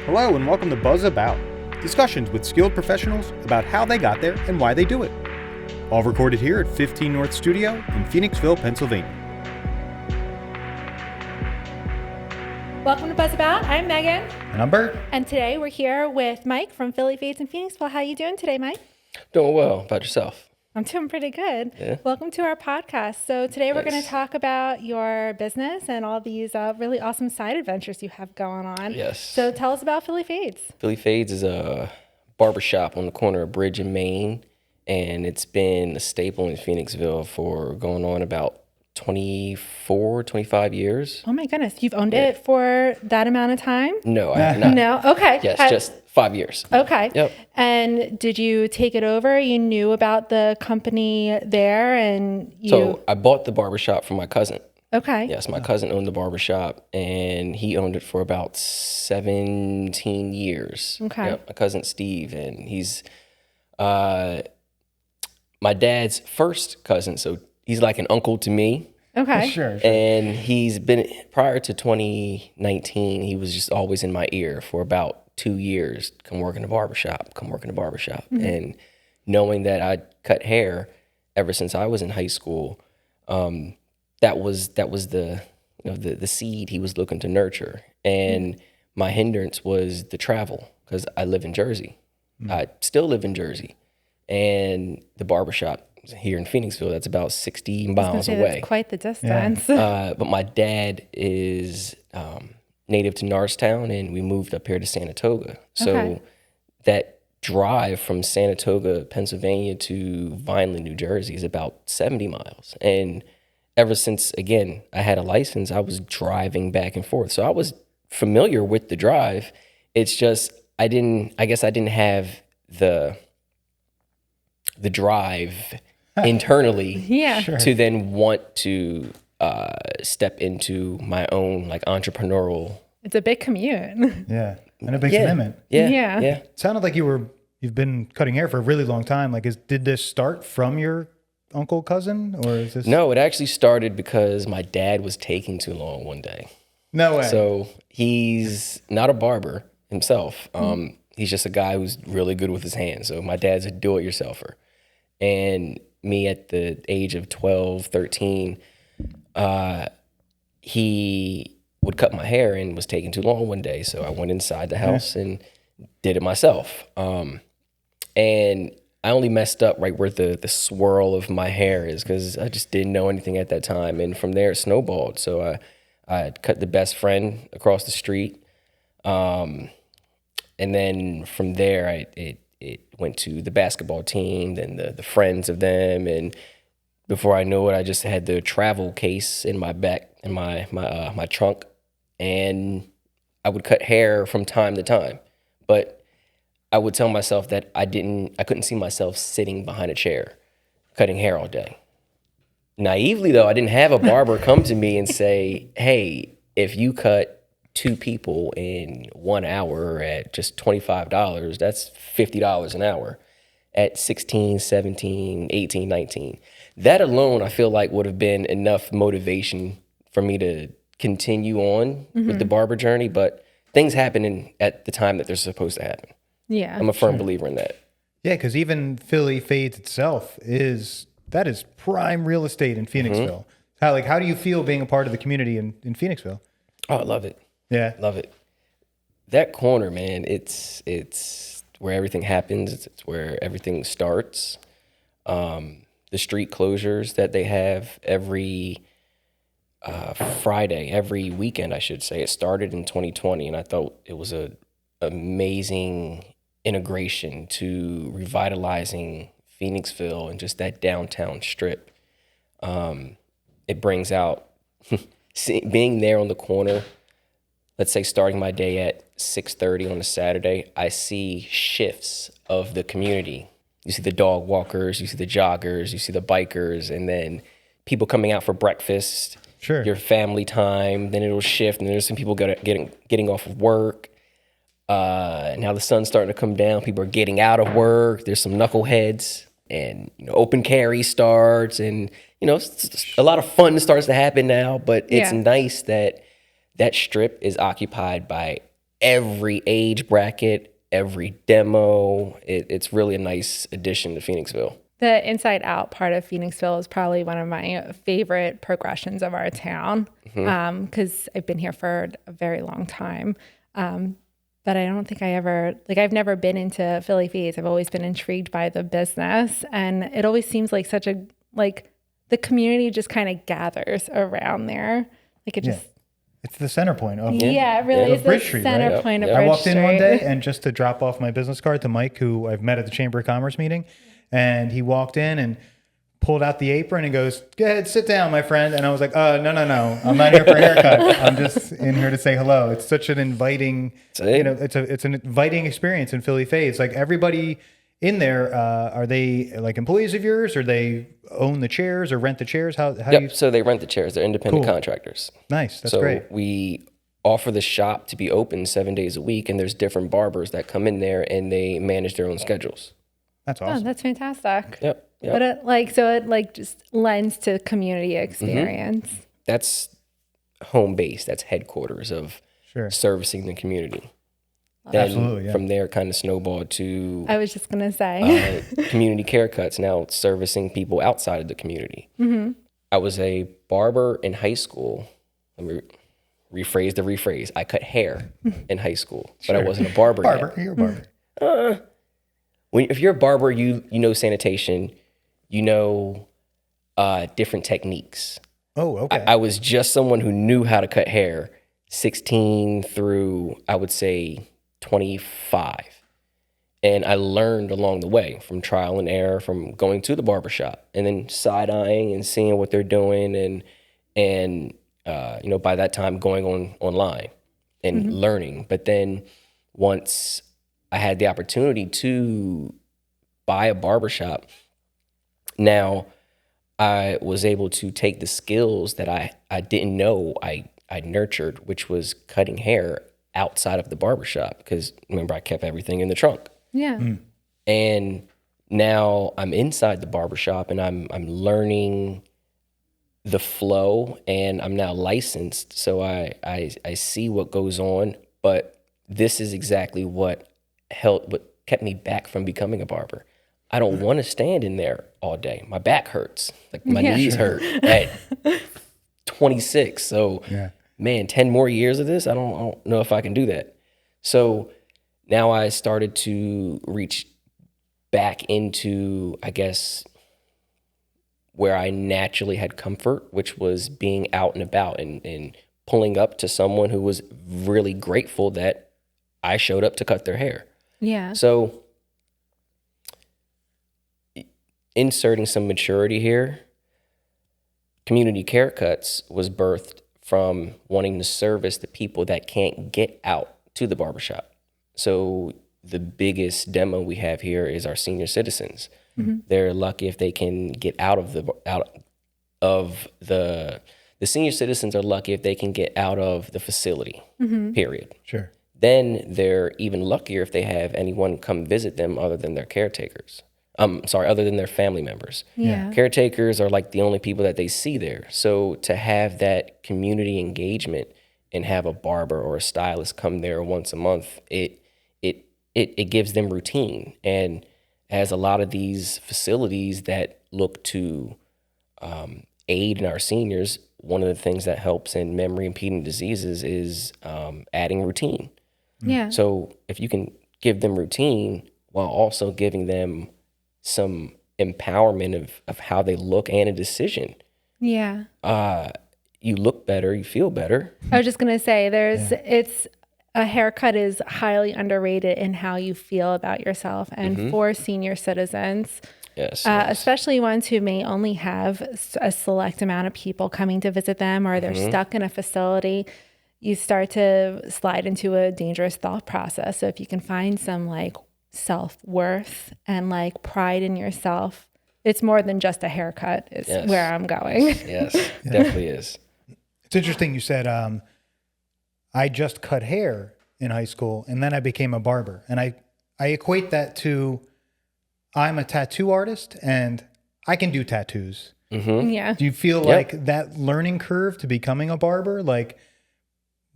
Hello and welcome to Buzz About, discussions with skilled professionals about how they got there and why they do it. All recorded here at 15 North Studio in Phoenixville, Pennsylvania. Welcome to Buzz About. I'm Megan. And I'm Bert. And today we're here with Mike from Philly Fades in Phoenixville. How are you doing today, Mike? Doing well. About yourself? I'm doing pretty good. Yeah. Welcome to our podcast. So today we're going to Thanks. talk about your business and all these really awesome side adventures you have going on. Yes. So tell us about Philly Fades. Philly Fades is a barbershop on the corner of Bridge and Main, and it's been a staple in Phoenixville for going on about 25 years. Oh my goodness. You've owned it for that amount of time? No, I have not. No? Okay. Yes, just 5 years. Okay. Yep. And did you take it over? You knew about the company there and you... So I bought the barbershop from my cousin. Okay. Yes, my cousin owned the barbershop, and he owned it for about 17 years. Okay. Yep, my cousin Steve, and he's my dad's first cousin, so he's like an uncle to me. Okay. Sure. And he's been, prior to 2019, he was just always in my ear for about 2 years. Come work in the barbershop, come work in the barbershop. Mm-hmm. And knowing that I cut hair ever since I was in high school, that was the the seed he was looking to nurture. And my hindrance was the travel, because I live in Jersey. I still live in Jersey. And the barbershop here in Phoenixville, that's about 60 miles away. That's quite the distance. But my dad is native to Norristown, and we moved up here to Sanatoga. So Okay. that drive from Sanatoga, Pennsylvania to Vineland, New Jersey is about 70 miles. And ever since, again, I had a license, I was driving back and forth. So I was familiar with the drive. It's just I guess I didn't have the drive internally Yeah. Sure. to then want to step into my own like entrepreneurial. It's a big commute. Yeah. And a big commitment. Yeah. Yeah. Yeah. It sounded like you've been cutting hair for a really long time. Did this start from your uncle cousin, or is this? No, it actually started because my dad was taking too long one day. No way. So he's not a barber himself. He's just a guy who's really good with his hands. So my dad's a do-it-yourselfer. And me at the age of 12, 13, he would cut my hair and was taking too long one day. So I went inside the house and did it myself. And I only messed up right where the swirl of my hair is, because I just didn't know anything at that time. And from there, it snowballed. So I cut the best friend across the street. And then from there, it went to the basketball team, then the friends of them. And before I knew it, I just had the travel case in my back, in my trunk. And I would cut hair from time to time. But I would tell myself that I couldn't see myself sitting behind a chair, cutting hair all day. Naively, though, I didn't have a barber come to me and say, hey, if you cut 2 people in 1 hour at just $25, that's $50 an hour at 16, 17, 18, 19. That alone, I feel like would have been enough motivation for me to continue on with the barber journey. But things happen at the time that they're supposed to happen. Yeah. I'm a firm believer in that. Yeah, because even Philly Fades itself is prime real estate in Phoenixville. How do you feel being a part of the community in Phoenixville? Oh, I love it. Yeah. Love it. That corner, man, it's where everything happens. It's where everything starts. The street closures that they have every Friday, every weekend, I should say. It started in 2020, and I thought it was a amazing integration to revitalizing Phoenixville and just that downtown strip. It brings out being there on the corner. Let's say starting my day at 6:30 on a Saturday, I see shifts of the community. You see the dog walkers, you see the joggers, you see the bikers, and then people coming out for breakfast. Sure. Your family time. Then it'll shift, and there's some people getting off of work. Now the sun's starting to come down. People are getting out of work. There's some knuckleheads, and open carry starts, and a lot of fun starts to happen now. But it's nice that that strip is occupied by every age bracket, every demo. It's really a nice addition to Phoenixville. The inside out part of Phoenixville is probably one of my favorite progressions of our town because I've been here for a very long time. But I don't think I've never been into Philly Feeds. I've always been intrigued by the business, and it always seems like the community just kind of gathers around there. Like it just. It's the center point of Yeah, it really is the Bridge Street, center right? point of Bridge I walked in one Street. day and just to drop off my business card to Mike, who I've met at the Chamber of Commerce meeting, and he walked in and pulled out the apron and goes, "Go ahead, sit down, my friend." And I was like, no. I'm not here for a haircut. I'm just in here to say hello." It's such an inviting, it's an inviting experience in Philly Fades. Like everybody in there, are they like employees of yours, or they own the chairs or rent the chairs? How do you? So they rent the chairs. They're independent Cool. contractors. Nice. That's So great. we offer the shop to be open 7 days a week, and there's different barbers that come in there and they manage their own schedules. That's Oh, awesome. that's fantastic. Yep. But it just lends to community experience. That's home base. That's headquarters of Sure. servicing the community. Then Absolutely, yeah. from there, kind of snowballed to I was just gonna say. community care cuts. Now servicing people outside of the community. I was a barber in high school. Let me rephrase. I cut hair in high school, but I wasn't a barber. Barber. Yet. You're a barber. If you're a barber, you know sanitation, you know different techniques. Oh, okay. I was just someone who knew how to cut hair 16 through, I would say, 25. And I learned along the way from trial and error, from going to the barbershop and then side-eyeing and seeing what they're doing. And by that time going online and learning. But then once I had the opportunity to buy a barbershop, now I was able to take the skills that I didn't know I nurtured, which was cutting hair outside of the barbershop, because remember, I kept everything in the trunk. Yeah. And now I'm inside the barbershop and I'm learning the flow, and I'm now licensed. So I see what goes on, but this is exactly what kept me back from becoming a barber. I don't want to stand in there all day. My back hurts. Like my knees hurt at 26. So man, 10 more years of this, I don't know if I can do that. So now I started to reach back into, I guess, where I naturally had comfort, which was being out and about and pulling up to someone who was really grateful that I showed up to cut their hair. Yeah. So inserting some maturity here, Community Care Cuts was birthed from wanting to service the people that can't get out to the barbershop. So the biggest demo we have here is our senior citizens. They're lucky if they can get out of the senior citizens are lucky if they can get out of the facility, period. Sure. Then they're even luckier if they have anyone come visit them other than their caretakers. Other than their family members. Yeah. Caretakers are like the only people that they see there. So to have that community engagement and have a barber or a stylist come there once a month, it gives them routine. And as a lot of these facilities that look to aid in our seniors, one of the things that helps in memory impeding diseases is adding routine. Yeah. So if you can give them routine while also giving them some empowerment of how they look and a decision, Yeah. you look better, you feel better. I was just going to say a haircut is highly underrated in how you feel about yourself. And for senior citizens, Yes. especially ones who may only have a select amount of people coming to visit them, or they're stuck in a facility, you start to slide into a dangerous thought process. So if you can find some like self-worth and like pride in yourself, it's more than just a haircut is where I'm going. Yes, definitely is. It's interesting you said, I just cut hair in high school and then I became a barber. And I equate that to, I'm a tattoo artist and I can do tattoos. Yeah. Do you feel like that learning curve to becoming a barber, like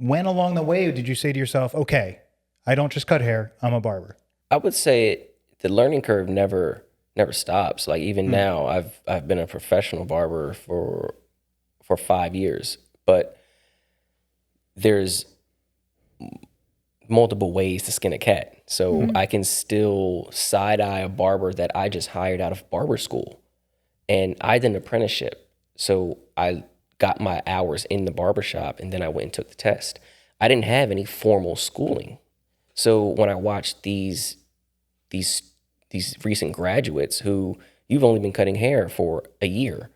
when along the way did you say to yourself, okay, I don't just cut hair, I'm a barber? I would say the learning curve never stops. Like even now, I've been a professional barber for 5 years, but there's multiple ways to skin a cat. So I can still side eye a barber that I just hired out of barber school, and I did an apprenticeship. So I got my hours in the barbershop, and then I went and took the test. I didn't have any formal schooling. So when I watched these recent graduates who you've only been cutting hair for a year,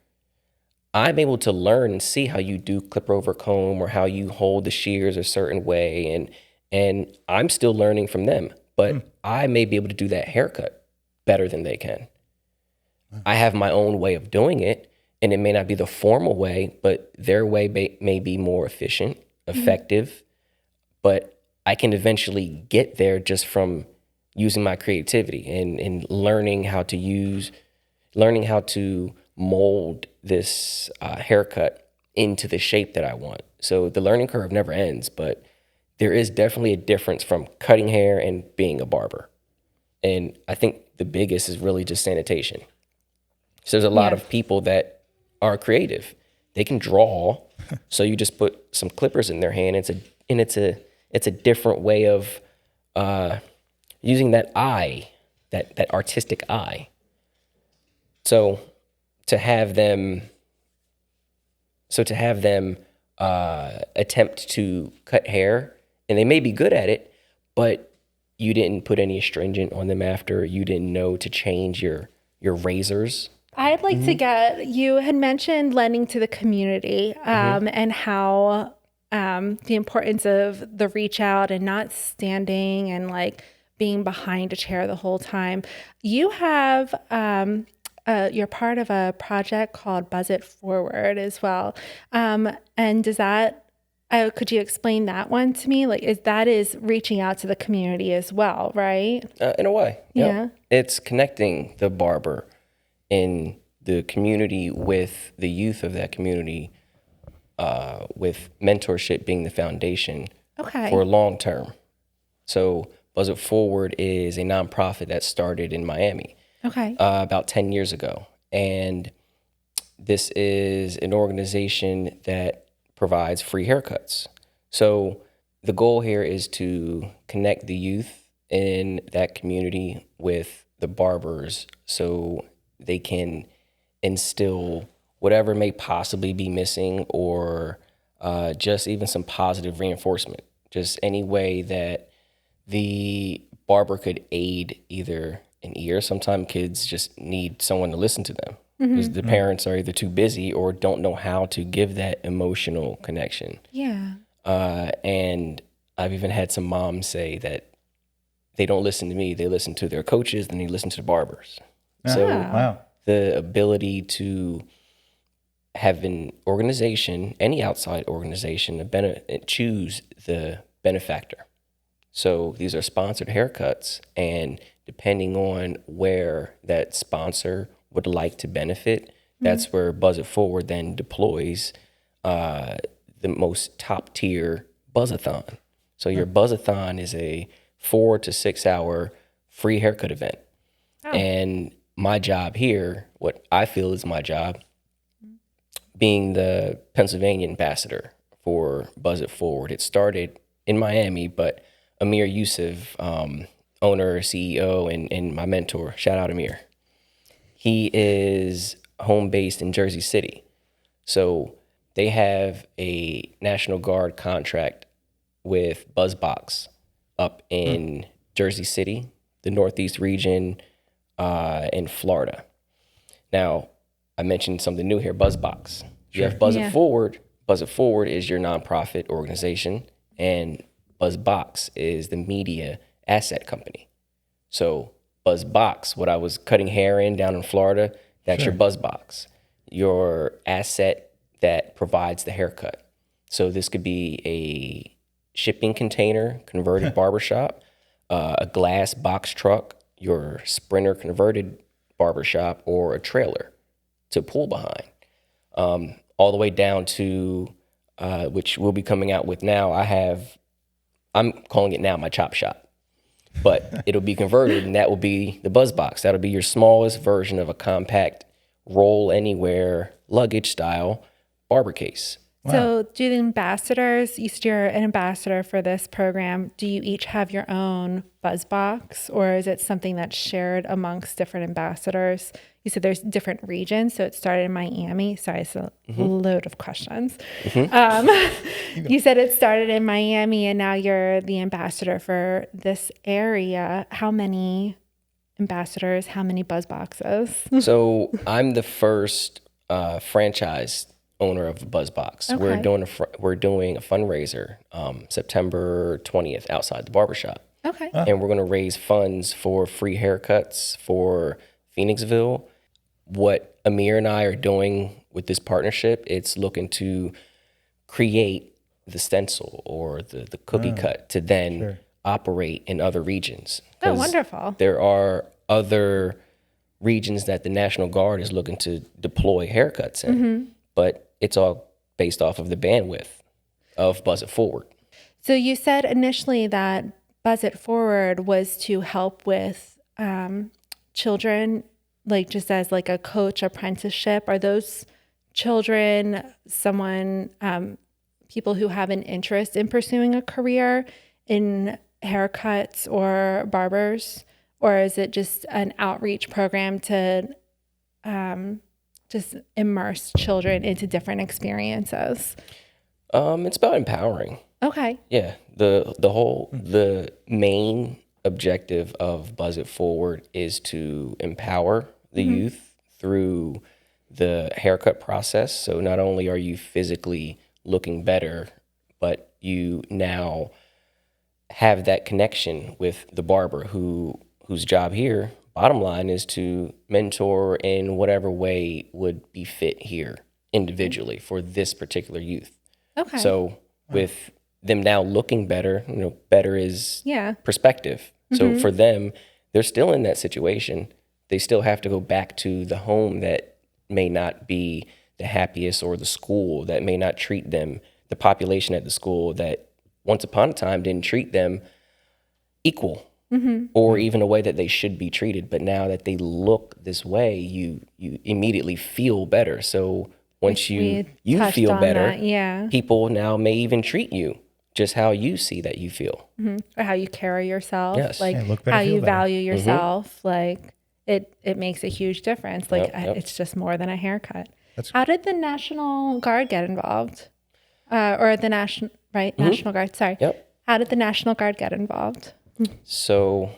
I'm able to learn and see how you do clipper over comb or how you hold the shears a certain way, and I'm still learning from them. But I may be able to do that haircut better than they can. I have my own way of doing it, and it may not be the formal way, but their way may be more efficient, effective. But I can eventually get there just from using my creativity and learning how to mold this haircut into the shape that I want. So the learning curve never ends, but there is definitely a difference from cutting hair and being a barber. And I think the biggest is really just sanitation. So there's a lot of people that are creative. They can draw, so you just put some clippers in their hand. It's a different way of using that eye, that artistic eye. So to have them attempt to cut hair, and they may be good at it, but you didn't put any astringent on them after. You didn't know to change your razors. I'd like to get, you had mentioned lending to the community and how the importance of the reach out and not standing and like being behind a chair the whole time. You have, you're part of a project called Buzz It Forward as well. And does that, could you explain that one to me? Like, that is reaching out to the community as well, right? In a way. Yeah. Yep. It's connecting the barber in the community with the youth of that community, with mentorship being the foundation for long term. So Buzz It Forward is a nonprofit that started in Miami about 10 years ago. And this is an organization that provides free haircuts. So the goal here is to connect the youth in that community with the barbers so they can instill whatever may possibly be missing, or just even some positive reinforcement. Just any way that the barber could aid either an ear. Sometimes kids just need someone to listen to them because the parents are either too busy or don't know how to give that emotional connection. Yeah. And I've even had some moms say that they don't listen to me. They listen to their coaches, then they listen to the barbers. So the ability to have an organization, any outside organization, choose the benefactor. So these are sponsored haircuts, and depending on where that sponsor would like to benefit, that's where Buzz It Forward then deploys the most top tier Buzzathon. So your Buzzathon is a 4 to 6 hour free haircut event. And my job here, what I feel is my job, being the Pennsylvania ambassador for Buzz It Forward. It started in Miami, but Amir Yusuf, owner, CEO, and my mentor, shout out Amir. He is home based in Jersey City. So they have a National Guard contract with BuzzBox up in Jersey City, the Northeast region, in Florida. Now, I mentioned something new here, BuzzBox. You have Buzz It Forward. Buzz It Forward is your nonprofit organization, and BuzzBox is the media asset company. So BuzzBox, what I was cutting hair in down in Florida, that's your BuzzBox, your asset that provides the haircut. So this could be a shipping container, converted barbershop, a glass box truck, your Sprinter converted barbershop, or a trailer to pull behind, all the way down to which we'll be coming out with now. I'm calling it now my chop shop, but it'll be converted, and that will be the Buzz Box. That'll be your smallest version of a compact roll anywhere luggage style barber case. So do the ambassadors, you said you're an ambassador for this program, do you each have your own Buzz Box, or is it something that's shared amongst different ambassadors? You said there's different regions, so it started in Miami. Sorry, it's a load of questions. You said it started in Miami, and now you're the ambassador for this area. How many ambassadors, how many Buzz Boxes? So I'm the first franchise owner of the Buzz Box. Okay. We're doing a fundraiser September 20th outside the barbershop. Okay. And we're going to raise funds for free haircuts for Phoenixville. What Amir and I are doing with this partnership, it's looking to create the stencil or the cookie cut to then operate in other regions. Oh, 'Cause wonderful. there are other regions that the National Guard is looking to deploy haircuts in, but it's all based off of the bandwidth of Buzz It Forward. So you said initially that Buzz It Forward was to help with children, like just as like a coach apprenticeship. Are those children people who have an interest in pursuing a career in haircuts or barbers? Or is it just an outreach program to just immerse children into different experiences? It's about empowering. Okay. Yeah, the main objective of Buzz It Forward is to empower the youth through the haircut process. So not only are you physically looking better, but you now have that connection with the barber whose job here, bottom line, is to mentor in whatever way would be fit here individually for this particular youth. Okay. So with them now looking better, better is perspective. So for them, they're still in that situation. They still have to go back to the home that may not be the happiest, or the school that may not treat them, the population at the school that once upon a time didn't treat them equal or even a way that they should be treated. But now that they look this way, you immediately feel better. So once you feel better, people now may even treat you just how you see that you feel. Or how you carry yourself. Yes. Like look better, how you feel better. value yourself. Like it makes a huge difference. Like Yep. it's just more than a haircut. How did the National Guard get involved? Or the National Guard, sorry. Yep. How did the National Guard get involved? So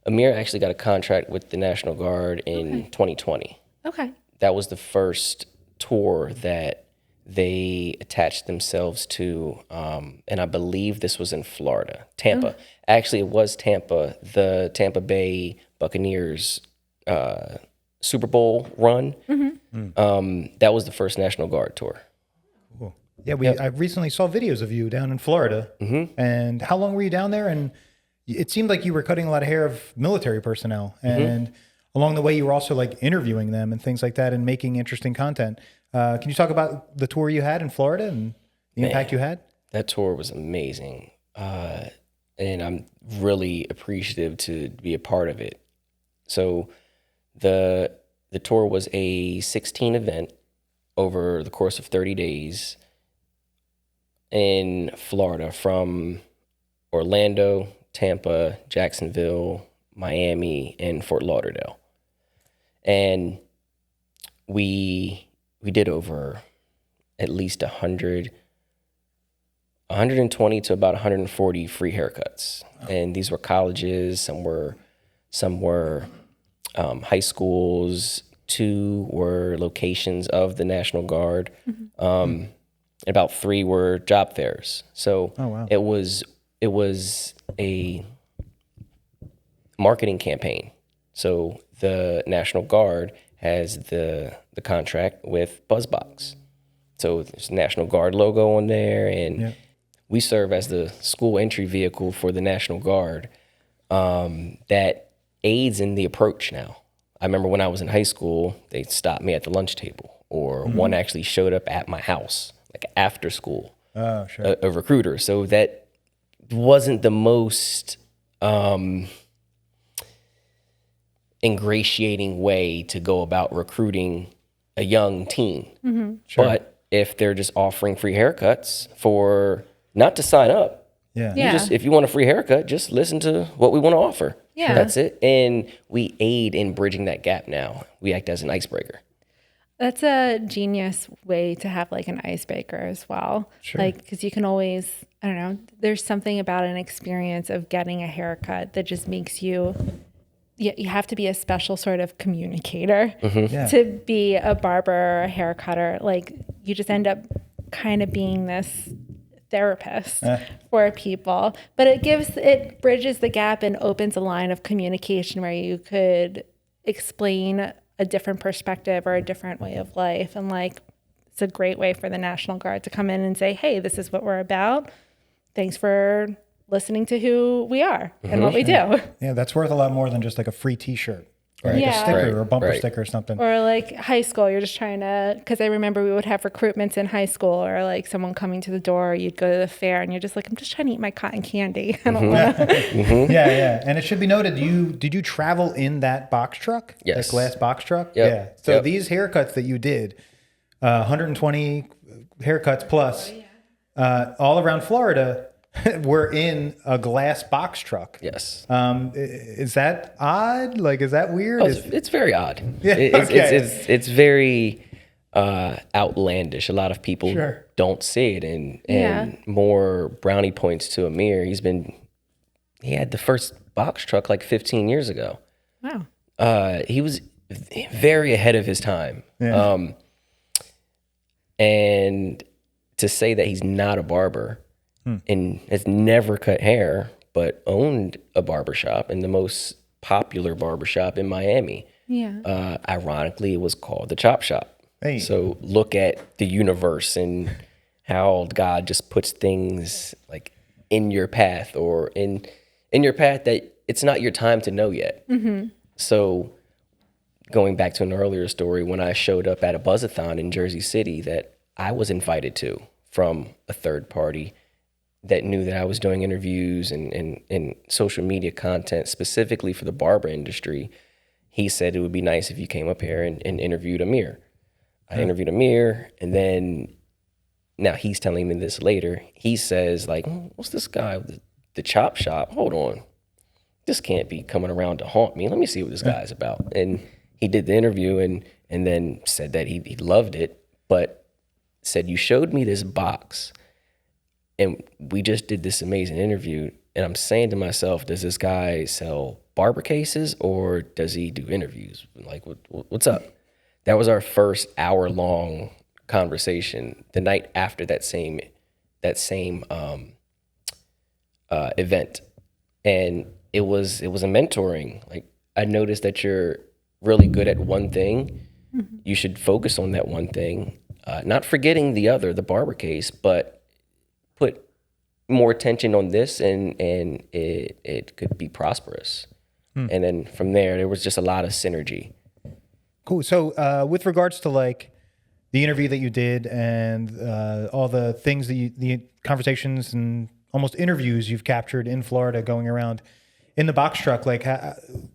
Amir actually got a contract with the National Guard in 2020. Okay. That was the first tour that they attached themselves to, and I believe this was in Florida, Tampa. Actually, it was Tampa, the Tampa Bay Buccaneers Super Bowl run. That was the first National Guard tour. Cool. Yeah, I recently saw videos of you down in Florida. And how long were you down there? And it seemed like you were cutting a lot of hair of military personnel. And along the way, you were also like interviewing them and things like that and making interesting content. Can you talk about the tour you had in Florida and the impact you had? That tour was amazing. And I'm really appreciative to be a part of it. So the tour was a 16 event over the course of 30 days in Florida, from Orlando, Tampa, Jacksonville, Miami, and Fort Lauderdale. And we did over at least 120 to about 140 free haircuts. And these were colleges, some were high schools, 2 were locations of the National Guard. About 3 were job fairs. So it was a marketing campaign. So the National Guard has the contract with BuzzBox. So there's a National Guard logo on there, and we serve as the school entry vehicle for the National Guard that aids in the approach now. I remember when I was in high school, they stopped me at the lunch table, or one actually showed up at my house, like after school. sure. a recruiter. So that wasn't the most ingratiating way to go about recruiting a young teen. Sure. But if they're just offering free haircuts for not to sign up, Yeah. Yeah. if you want a free haircut, just listen to what we want to offer. Yeah. That's it. And we aid in bridging that gap now. We act as an icebreaker. That's a genius way to have like an icebreaker as well. Sure. Like, because you can always, I don't know, there's something about an experience of getting a haircut that just makes you have to be a special sort of communicator Yeah. to be a barber or a hair cutter. Like, you just end up kind of being this therapist for people. But it bridges the gap and opens a line of communication where you could explain a different perspective or a different way of life. And like, it's a great way for the National Guard to come in and say, hey, this is what we're about. Thanks for listening to who we are and what we do. Yeah, that's worth a lot more than just like a free T-shirt or like a Yeah. sticker Right, or a bumper right. sticker or something. Or like high school, you're just trying to, because I remember we would have recruitments in high school, or like someone coming to the door, you'd go to the fair and you're just like, I'm just trying to eat my cotton candy. I don't want to. Yeah. And it should be noted, did you travel in that box truck? Yes. That glass box truck? Yep. Yeah. So Yep. these haircuts that you did, 120 haircuts plus, all around Florida, were in a glass box truck. Yes. Is that odd? Like, is that weird? Oh, it's very odd. Yeah, okay. It's very outlandish. A lot of people Sure. don't see it. And Yeah. more brownie points to Amir. He had the first box truck like 15 years ago. Wow. He was very ahead of his time. Yeah. And to say that he's not a barber and has never cut hair, but owned a barbershop, and the most popular barbershop in Miami. Yeah. Ironically, it was called the Chop Shop. Hey. So look at the universe and how God just puts things like in your path, or in your path that it's not your time to know yet. So going back to an earlier story, when I showed up at a buzzathon in Jersey City that I was invited to from a third party that knew that I was doing interviews and social media content specifically for the barber industry, he said it would be nice if you came up here and interviewed Amir. I interviewed Amir, and then now he's telling me this later. He says, like, what's this guy with the Chop Shop? Hold on. This can't be coming around to haunt me. Let me see what this guy's about. And he did the interview and then said that he loved it, but said, you showed me this box and we just did this amazing interview. And I'm saying to myself, does this guy sell barber cases or does he do interviews? Like, what's up? That was our first hour-long conversation the night after that same event. And it was a mentoring. Like, I noticed that you're really good at one thing. You should focus on that one thing, not forgetting the barber case, but put more attention on this, and it could be prosperous. And then from there was just a lot of synergy. Cool. So with regards to like the interview that you did and all the things that the conversations and almost interviews you've captured in Florida going around in the box truck, like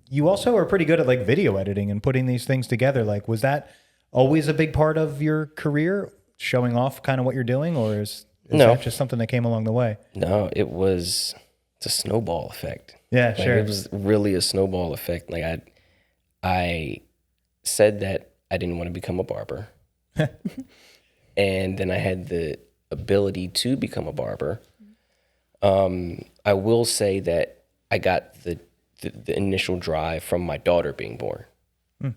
you also are pretty good at like video editing and putting these things together. Like, was that always a big part of your career, showing off kind of what you're doing, or is No. that just something that came along the way? No, it's a snowball effect. Yeah, Like, sure. it was really a snowball effect. Like, I said that I didn't want to become a barber. And then I had the ability to become a barber. I will say that I got the initial drive from my daughter being born.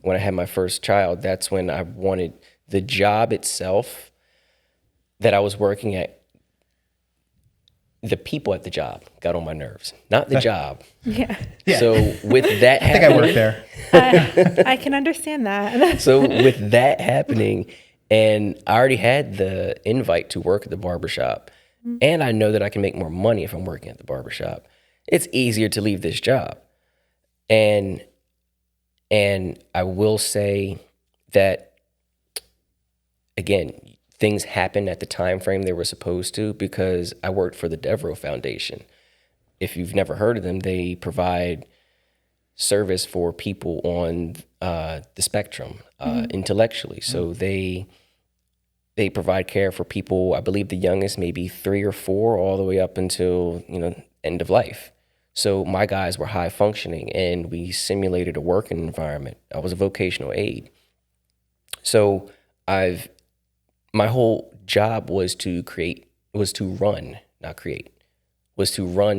When I had my first child, that's when I wanted the job itself that I was working at. The people at the job got on my nerves, not the job. Yeah. Yeah. So with that I think I worked happening, there. I can understand that. so with that happening, and I already had the invite to work at the barbershop, and I know that I can make more money if I'm working at the barbershop, it's easier to leave this job. And I will say that, again, things happened at the time frame they were supposed to, because I worked for the Devereaux Foundation. If you've never heard of them, they provide service for people on the spectrum intellectually. So they provide care for people, I believe the youngest maybe 3 or 4, all the way up until, end of life. So my guys were high functioning, and we simulated a working environment. I was a vocational aide. So my whole job was to run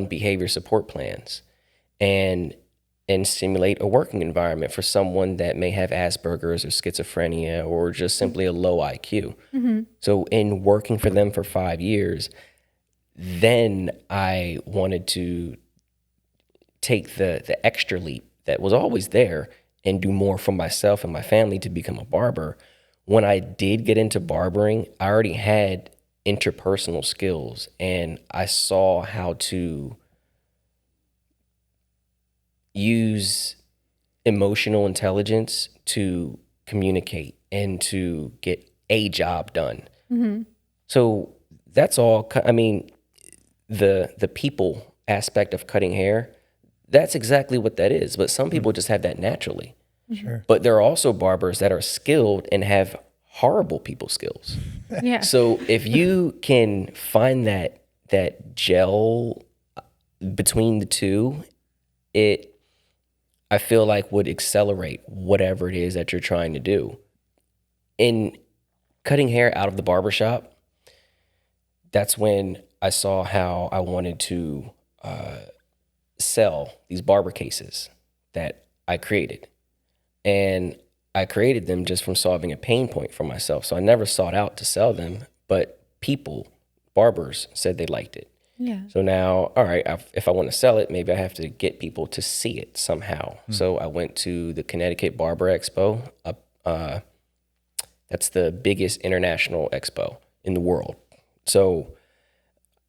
behavior support plans and simulate a working environment for someone that may have Asperger's or schizophrenia or just simply a low IQ. So in working for them for 5 years, then I wanted to take the extra leap that was always there and do more for myself and my family to become a barber. When I did get into barbering, I already had interpersonal skills, and I saw how to use emotional intelligence to communicate and to get a job done. So that's all. I mean, the people aspect of cutting hair, that's exactly what that is. But some people just have that naturally. Sure. But there are also barbers that are skilled and have horrible people skills. Yeah. So if you can find that gel between the two, I feel like would accelerate whatever it is that you're trying to do. In cutting hair out of the barbershop, that's when I saw how I wanted to sell these barber cases that I created. And I created them just from solving a pain point for myself. So I never sought out to sell them, but barbers said they liked it. Yeah. So now, all right, if I want to sell it, maybe I have to get people to see it somehow. So I went to the Connecticut Barber Expo. That's the biggest international expo in the world. So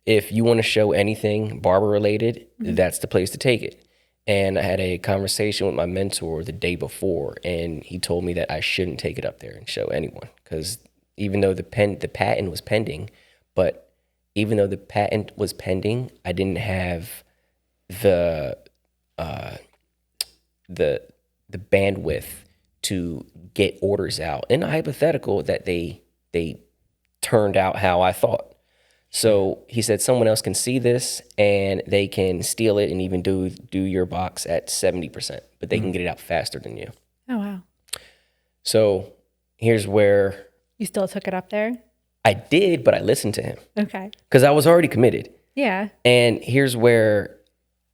if you want to show anything barber related, that's the place to take it. And I had a conversation with my mentor the day before, and he told me that I shouldn't take it up there and show anyone, because even though the patent was pending, but even though the patent was pending, I didn't have the bandwidth to get orders out in a hypothetical that they turned out how I thought. So he said someone else can see this and they can steal it and even do your box at 70%, but they can get it out faster than you. Oh, wow. So here's where You still took it up there? I did, but I listened to him Okay. because I was already committed. Yeah. And here's where,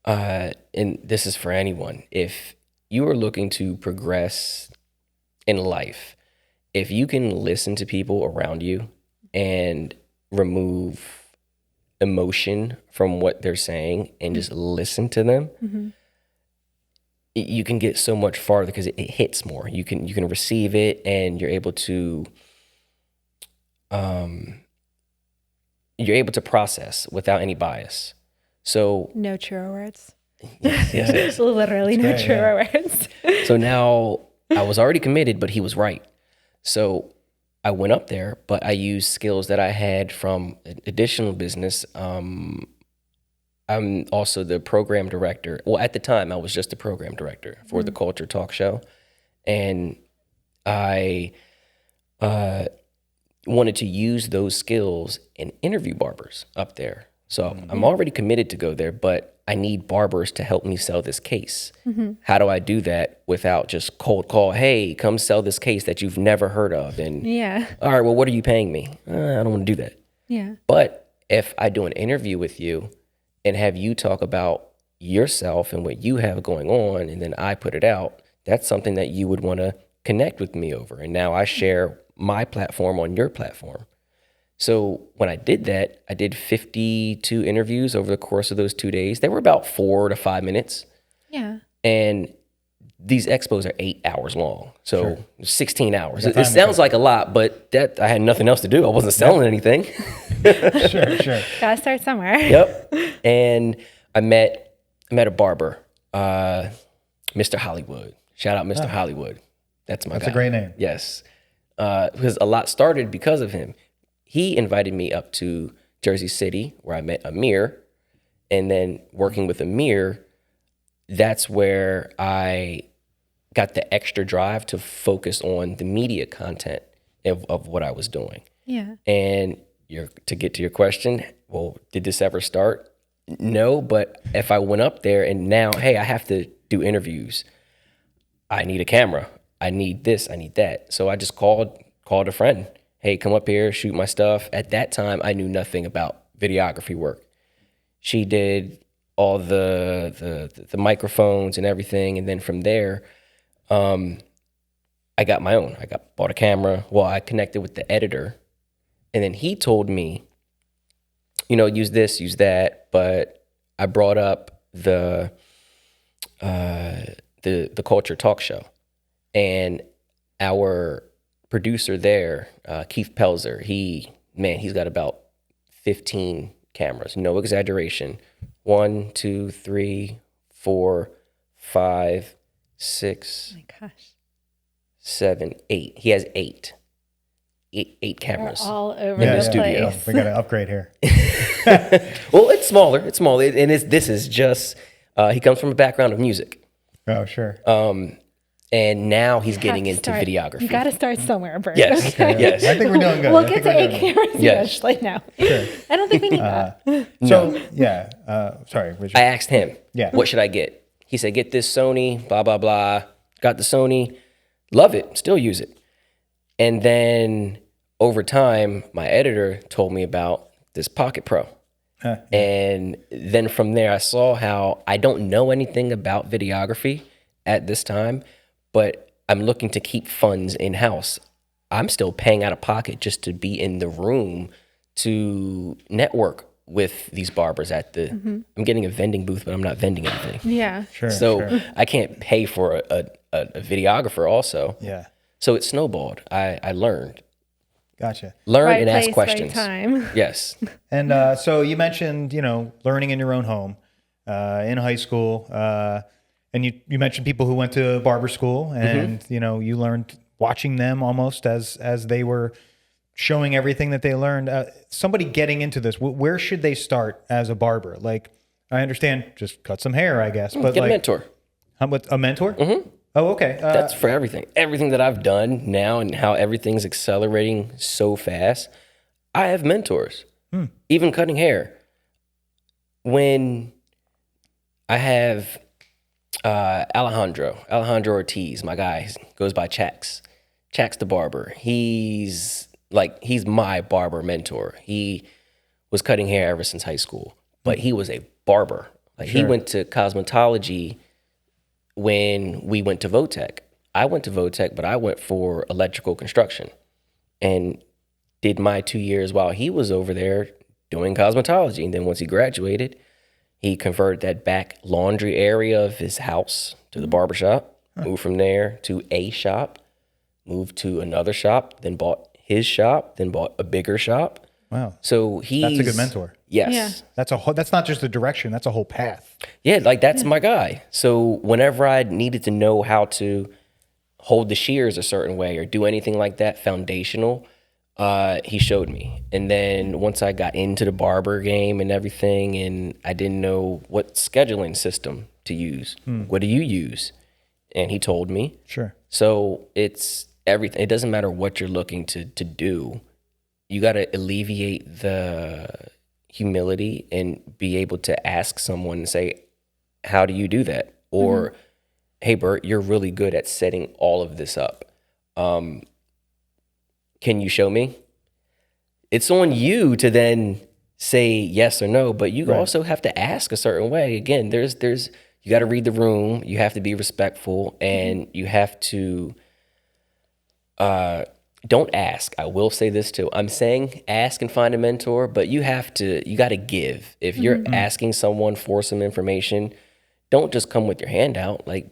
and this is for anyone, if you are looking to progress in life, if you can listen to people around you and remove emotion from what they're saying and just listen to them, you can get so much farther because it hits more. You can receive it, and you're able to process without any bias. So No truer words. yes. Literally no great, truer words. So now I was already committed, but he was right. So I went up there, but I used skills that I had from additional business. I'm also the program director. Well, at the time, I was just the program director for the Culture Talk Show. And I wanted to use those skills and interview barbers up there. So I'm already committed to go there, but I need barbers to help me sell this case. How do I do that without just cold call, hey, come sell this case that you've never heard of? And Yeah. all right, well, what are you paying me? I don't want to do that. Yeah. But if I do an interview with you and have you talk about yourself and what you have going on, and then I put it out, that's something that you would want to connect with me over. And now I share my platform on your platform. So when I did that, I did 52 interviews over the course of those 2 days. They were about 4 to 5 minutes. Yeah. And these expos are 8 hours long. So 16 hours. It time sounds like a lot, but that I had nothing else to do. I wasn't selling anything. Sure. Gotta start somewhere. Yep. And I met a barber, Mr. Hollywood. Shout out Mr. Hollywood. That's my guy. That's a great name. Yes. Because a lot started because of him. he invited me up to Jersey City where I met Amir. And then working with Amir, that's where I got the extra drive to focus on the media content of what I was doing. Yeah. And to get to your question, well, did this ever start? No, but if I went up there and now, hey, I have to do interviews. I need a camera. I need this. I need that. So I just called a friend. Hey, come up here, shoot my stuff. At that time, I knew nothing about videography work. She did all the microphones and everything, and then from there, I got my own. Bought a camera. Well, I connected with the editor, and then he told me, use this, use that. But I brought up the Culture Talk Show, and our producer there, Keith Pelzer, he's got about 15 cameras, no exaggeration. 1, 2, 3, 4, 5, 6. Oh my gosh. 7, 8. He has 8 cameras. They're all over in the the studio. place. We got to upgrade here. Well, it's smaller. And this is just, he comes from a background of music. Oh, sure. And now he's getting into Start- videography. You got to start somewhere, Bert. Yes, Okay. yes. I think we're doing good. We'll I get think to we're 8 doing cameras Yes. eventually now. Sure. I don't think we need that. So, sorry. I asked him, Yeah. what should I get? He said, get this Sony, blah, blah, blah. Got the Sony. Love it. Still use it. And then over time, my editor told me about this Pocket Pro. And then from there, I saw how I don't know anything about videography at this time, but I'm looking to keep funds in-house. I'm still paying out of pocket just to be in the room to network with these barbers at the, I'm getting a vending booth, but I'm not vending anything. Yeah. Sure. So sure. I can't pay for a videographer also. Yeah. So it snowballed. I learned. Gotcha. Learn Right and ask place, questions. right time. Yes. And so you mentioned, learning in your own home in high school. And you mentioned people who went to barber school and, you learned watching them almost as they were showing everything that they learned. Somebody getting into this, where should they start as a barber? Like, I understand just cut some hair, I guess. But Get like, a mentor. How about a mentor? Mm-hmm. Oh, okay. That's for everything. Everything that I've done now and how everything's accelerating so fast, I have mentors. Even cutting hair. When I have Alejandro Ortiz, my guy, goes by Chax the barber. He's my barber mentor. He was cutting hair ever since high school, but he was a barber. He went to cosmetology when we went to Votech. I went to Votech, but I went for electrical construction and did my 2 years while he was over there doing cosmetology. And then once he graduated, he converted that back laundry area of his house to the barbershop, moved from there to a shop, moved to another shop, then bought his shop, then bought a bigger shop. Wow. So That's a good mentor. Yes. Yeah. That's not just a direction, that's a whole path. Yeah, that's my guy. So whenever I needed to know how to hold the shears a certain way or do anything like that foundational, he showed me. And then once I got into the barber game and everything, and I didn't know what scheduling system to use, what do you use? And he told me. Sure. So it's everything. It doesn't matter what you're looking to do. You got to alleviate the humility and be able to ask someone and say, how do you do that? Or, hey, Bert, you're really good at setting all of this up. Can you show me? It's on you to then say yes or no, but you also have to ask a certain way. Again, there's you got to read the room. You have to be respectful, and you have to don't ask. I will say this too. I'm saying ask and find a mentor, but you got to give. If you're asking someone for some information, don't just come with your hand out. Like,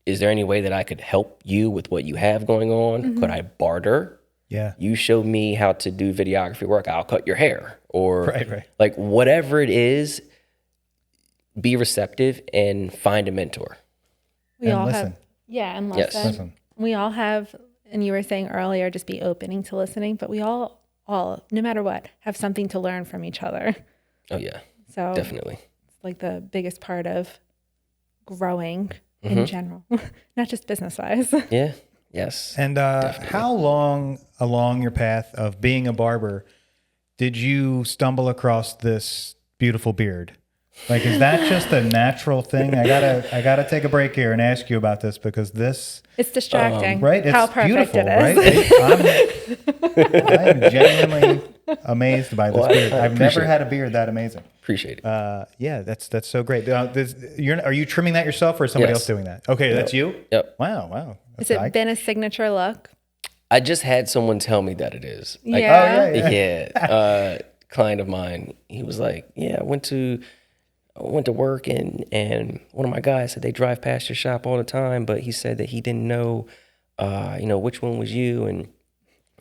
is there any way that I could help you with what you have going on? Could I barter? Yeah. You show me how to do videography work, I'll cut your hair. Or Right. like whatever it is, be receptive and find a mentor. We And all listen. have, and Yes. listen. Listen. We all have, and you were saying earlier, just be opening to listening, but we all all, no matter what, have something to learn from each other. Oh yeah, So definitely. it's like the biggest part of growing in general, not just business wise. Yeah. Yes. And how long along your path of being a barber did you stumble across this beautiful beard? Like, is that just a natural thing? I gotta take a break here and ask you about this because this, It's distracting. right? It's How perfect beautiful, it is. right? I'm genuinely amazed by this beard. I've never appreciate had a beard that amazing. Appreciate it. Yeah, that's so great. Are you trimming that yourself or is somebody Yes. else doing that? Okay, that's you? Yep. Wow. Has it been a signature look? I just had someone tell me that it is. Like, Yeah. Oh, yeah. yeah. Client of mine, he was like, yeah, I went to work and one of my guys said they drive past your shop all the time, but he said that he didn't know, which one was you. And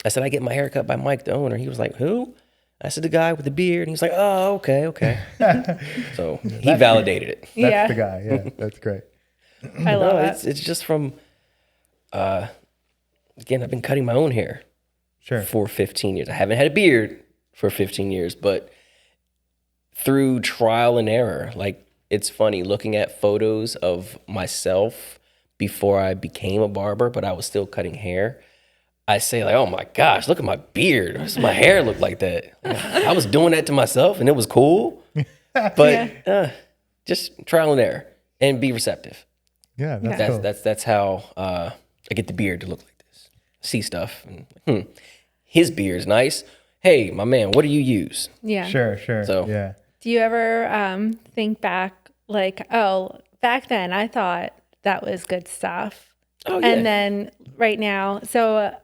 I said, I get my hair cut by Mike, the owner. He was like, who? I said, the guy with the beard. And he was like, oh, okay. So he validated it. That's Yeah. the guy. Yeah, that's great. I love it. It's just from, again, I've been cutting my own hair Sure. for 15 years. I haven't had a beard for 15 years, but through trial and error, like it's funny looking at photos of myself before I became a barber, but I was still cutting hair. I say like, oh my gosh, look at my beard. Why does my hair look like that? I was doing that to myself and it was cool, but just trial and error and be receptive. Yeah, that's cool. That's how I get the beard to look like this. See stuff and his beard's nice. Hey, my man, what do you use? Yeah. Sure. So- yeah. Do you ever think back like, oh, back then I thought that was good stuff. Oh, yeah. And then right now, so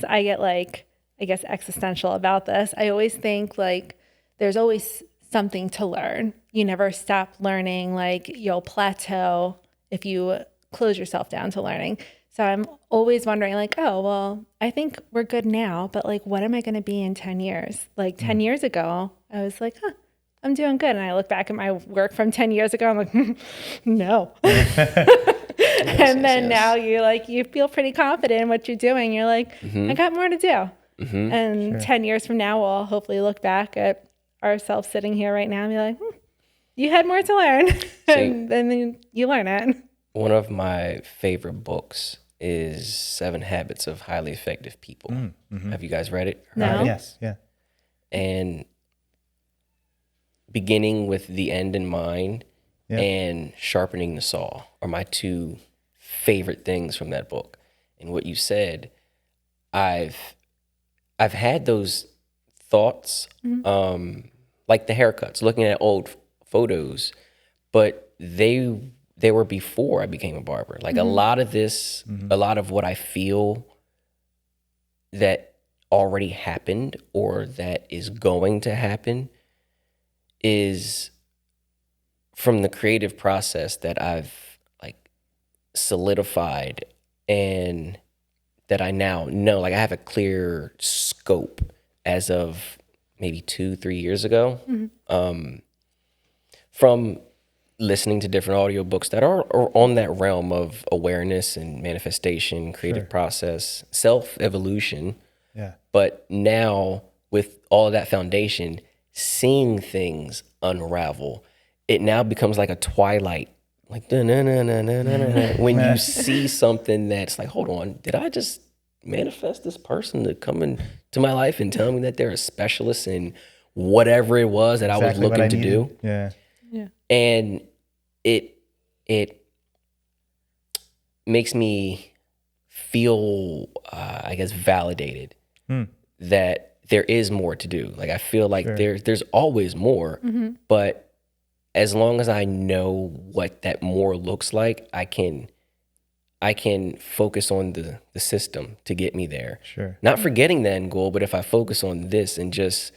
I get like, I guess, existential about this. I always think like there's always something to learn. You never stop learning. Like you'll plateau if you close yourself down to learning. So I'm always wondering like, oh, well, I think we're good now, but like, what am I going to be in 10 years? Like 10 years ago, I was like, I'm doing good. And I look back at my work from 10 years ago, I'm like, no. And then now you feel pretty confident in what you're doing. You're like, I got more to do. And 10 years from now, we'll hopefully look back at ourselves sitting here right now and be like, you had more to learn. And then you learn it. One of my favorite books is 7 Habits of Highly Effective People. Have you guys read it? No. Yes. Yeah. And beginning with the end in mind and sharpening the saw are my 2 favorite things from that book. And what you said, I've had those thoughts, like the haircuts, looking at old photos, but they were before I became a barber. Like a lot of this, a lot of what I feel that already happened or that is going to happen is from the creative process that I've like solidified and that I now know. Like I have a clear scope as of maybe 2-3 years ago, from listening to different audiobooks that are on that realm of awareness and manifestation, creative process, self-evolution. Yeah. But now with all of that foundation, seeing things unravel, it now becomes like a twilight, like when you see something that's like, hold on, did I just manifest this person to come into my life and tell me that they're a specialist in whatever it was that I was looking to do? Yeah. And it makes me feel, I guess, validated that there is more to do. Like I feel like there's always more, but as long as I know what that more looks like, I can focus on the system to get me there. Sure. Not forgetting the end goal, but if I focus on this and just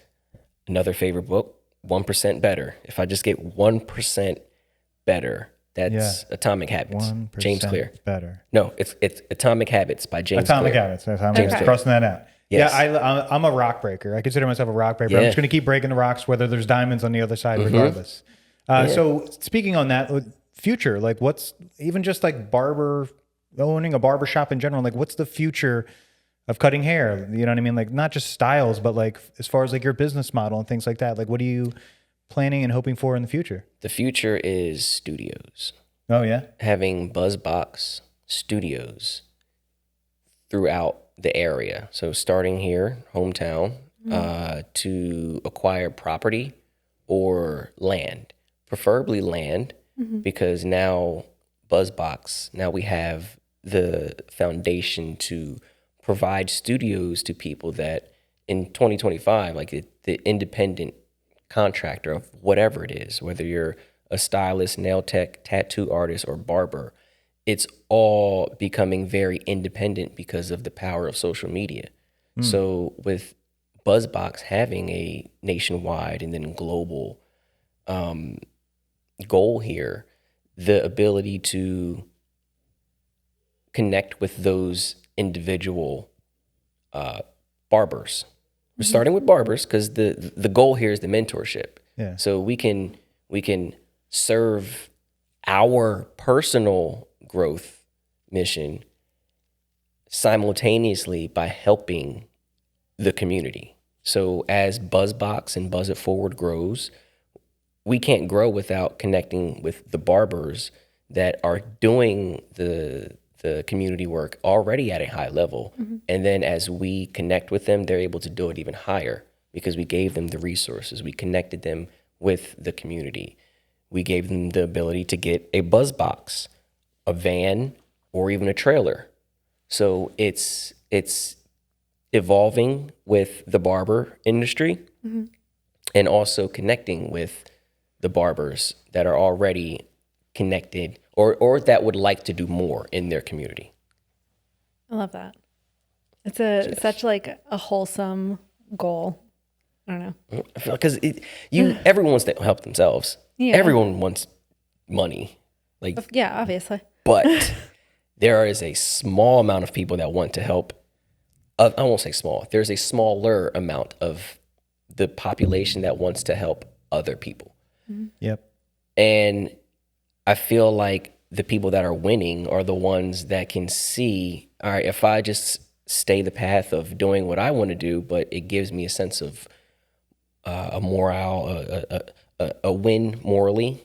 another favorite book, 1% better. If I just get 1% better, that's Atomic Habits. 1% James Clear. better. No, it's Atomic Habits by James Atomic Clear. Habits. I'm James just Clear. crossing that out. Yes. Yeah, I'm a rock breaker. I consider myself a rock breaker. I'm Yeah. just going to keep breaking the rocks, whether there's diamonds on the other side, regardless. So speaking on that, future, like what's even just like owning a barbershop in general, like what's the future cutting hair? You know what I mean? Like not just styles, but like as far as like your business model and things like that. Like what are you planning and hoping for in the future? The future is studios. Oh yeah. Having BuzzBox studios throughout the area. So starting here, hometown, to acquire property or land, preferably land, because now BuzzBox, now we have the foundation to provide studios to people that in 2025, like the independent contractor of whatever it is, whether you're a stylist, nail tech, tattoo artist, or barber, it's all becoming very independent because of the power of social media. So with BuzzBox having a nationwide and then global goal here, the ability to connect with those individual barbers. We're starting with barbers because the goal here is the mentorship. Yeah. So we can serve our personal growth mission simultaneously by helping the community. So as BuzzBox and Buzz It Forward grows, we can't grow without connecting with the barbers that are doing the community work already at a high level. And then as we connect with them, they're able to do it even higher because we gave them the resources. We connected them with the community. We gave them the ability to get a BuzzBox, a van, or even a trailer. So it's evolving with the barber industry and also connecting with the barbers that are already connected or that would like to do more in their community. I love that. It's such like a wholesome goal. I don't know. Because everyone wants to help themselves. Yeah. Everyone wants money. Like, Yeah, obviously. but there is a small amount of people that want to help. I won't say small. There's a smaller amount of the population that wants to help other people. Yep. And I feel like the people that are winning are the ones that can see, all right, if I just stay the path of doing what I want to do, but it gives me a sense of a morale, a win morally,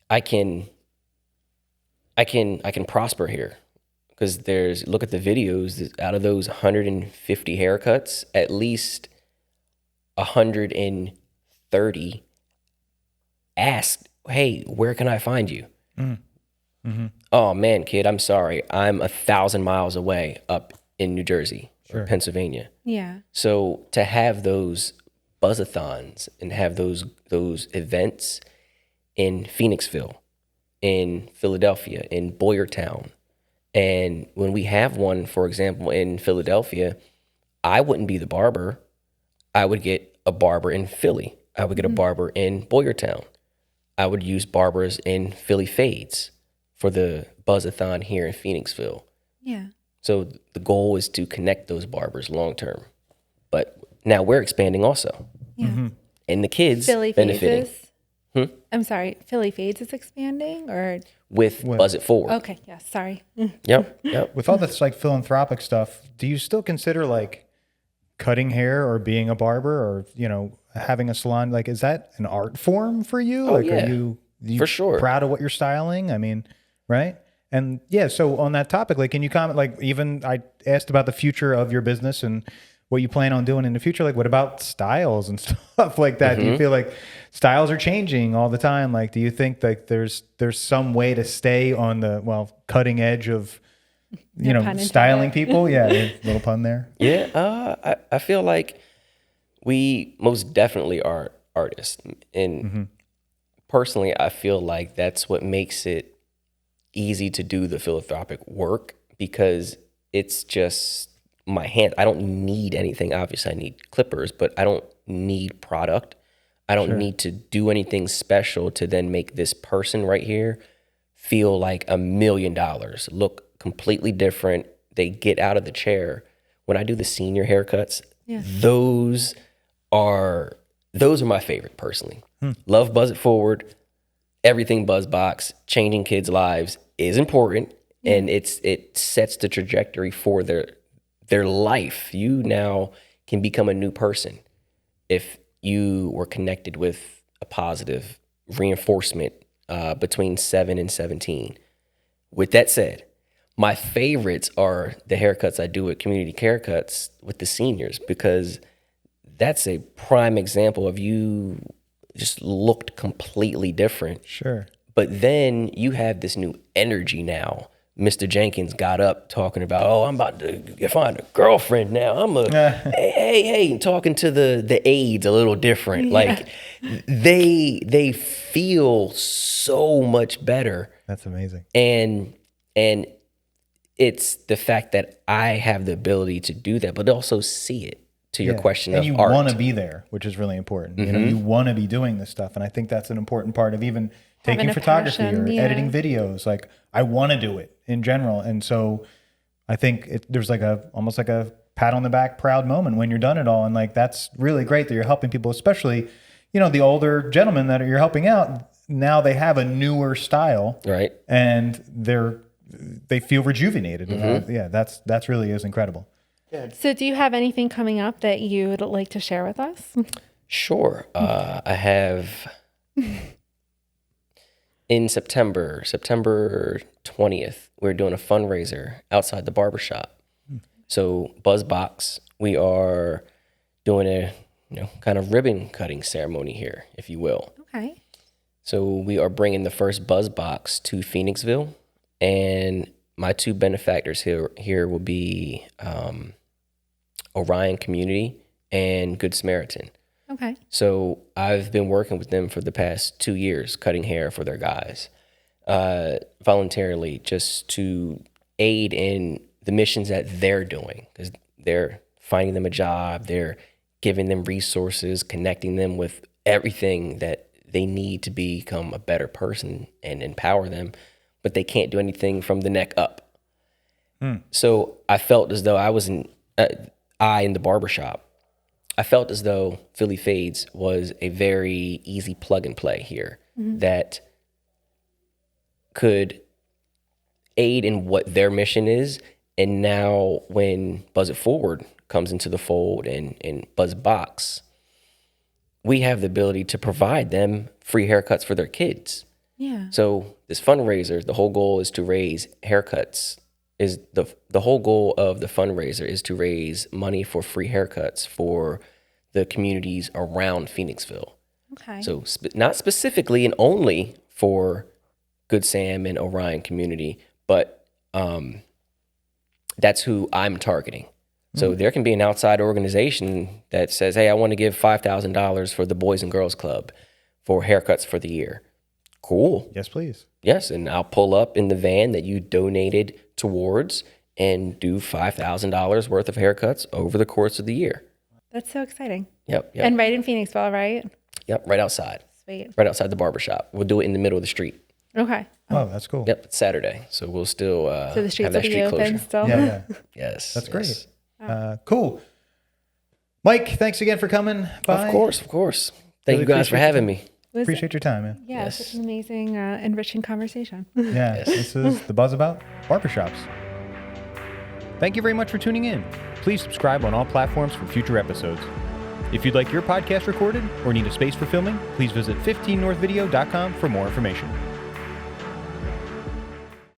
I can prosper here. Because look at the videos, out of those 150 haircuts, at least 130 asked, hey, where can I find you? Oh man, kid, I'm sorry. I'm 1,000 miles away up in New Jersey or Pennsylvania. Yeah. So to have those buzzathons and have those events in Phoenixville, in Philadelphia, in Boyertown, and when we have one, for example, in Philadelphia, I wouldn't be the barber. I would get a barber in Philly. I would get a barber in Boyertown. I would use barbers in Philly Fades for the Buzzathon here in Phoenixville. Yeah. So the goal is to connect those barbers long term. But now we're expanding also. Yeah. And the kids Philly benefiting Fades. I'm sorry. Philly Fades is expanding or? with Buzz It Forward. Okay. Yeah. Sorry. Yep. With all this like philanthropic stuff, do you still consider like cutting hair or being a barber or, you know, having a salon? Like, is that an art form for you? Like, yeah. are you For sure. proud of what you're styling? I mean, right? And yeah, so on that topic, like, can you comment, like, even I asked about the future of your business and what you plan on doing in the future. Like, what about styles and stuff like that? Do you feel like styles are changing all the time? Like, do you think like there's some way to stay on the, cutting edge of, you know, styling people? Yeah. Little pun there. Yeah. I feel like we most definitely are artists. And personally, I feel like that's what makes it easy to do the philanthropic work because it's just my hand. I don't need anything. Obviously, I need clippers, but I don't need product. I don't need to do anything special to then make this person right here feel like $1 million, look completely different. They get out of the chair. When I do the senior haircuts, those are my favorite personally. Love Buzz It Forward. Everything BuzzBox, changing kids' lives is important, and it sets the trajectory for their life. You now can become a new person if you were connected with a positive reinforcement between 7 and 17. With that said, my favorites are the haircuts I do at Community Haircuts with the seniors, because that's a prime example of you just looked completely different. Sure. But then you have this new energy now. Mr. Jenkins got up talking about, oh, I'm about to find a girlfriend now. I'm hey, talking to the aides a little different. Yeah. Like they feel so much better. That's amazing. And it's the fact that I have the ability to do that, but also see it, to your question and of art. And you want to be there, which is really important. You know, you want to be doing this stuff. And I think that's an important part of even taking photography or editing videos. Like, I want to do it in general. And so I think there's like almost like a pat on the back, proud moment when you're done it all. And like, that's really great that you're helping people, especially, you know, the older gentlemen that you're helping out. Now they have a newer style. Right. And they feel rejuvenated. Yeah, that's really is incredible. So do you have anything coming up that you would like to share with us? Sure. I have in September 20th, we're doing a fundraiser outside the barbershop. So Buzzbox, we are doing a kind of ribbon cutting ceremony here, if you will. Okay. So we are bringing the first Buzzbox to Phoenixville, and my two benefactors here will be Orion Community and Good Samaritan. Okay. So I've been working with them for the past 2 years, cutting hair for their guys, voluntarily, just to aid in the missions that they're doing, because they're finding them a job, they're giving them resources, connecting them with everything that they need to become a better person and empower them, but they can't do anything from the neck up. So I felt as though I was in the barbershop, I felt as though Philly Fades was a very easy plug and play here that could aid in what their mission is. And now when Buzz It Forward comes into the fold and Buzz Box, we have the ability to provide them free haircuts for their kids. Yeah. So this fundraiser, the whole goal is to raise haircuts. The whole goal of the fundraiser is to raise money for free haircuts for the communities around Phoenixville. Okay. So not specifically and only for Good Sam and Orion Community, but that's who I'm targeting. So there can be an outside organization that says, hey, I want to give $5,000 for the Boys and Girls Club for haircuts for the year. Cool. Yes, please. Yes, and I'll pull up in the van that you donated towards and do $5,000 worth of haircuts over the course of the year. That's so exciting. Yep. And right in Phoenixville, right? Yep, right outside. Sweet. Right outside the barbershop. We'll do it in the middle of the street. Okay. Oh, that's cool. Yep, it's Saturday, so we'll still So the streets have will that be street open closure. still? Yeah. Yes. That's yes. great. Cool. Mike, thanks again for coming by. Of course. Thank you guys for having me. Appreciate your time, man. Yeah, Yes. such an amazing, enriching conversation. Yeah, this is the Buzz About Barbershops. Thank you very much for tuning in. Please subscribe on all platforms for future episodes. If you'd like your podcast recorded or need a space for filming, please visit 15northvideo.com for more information.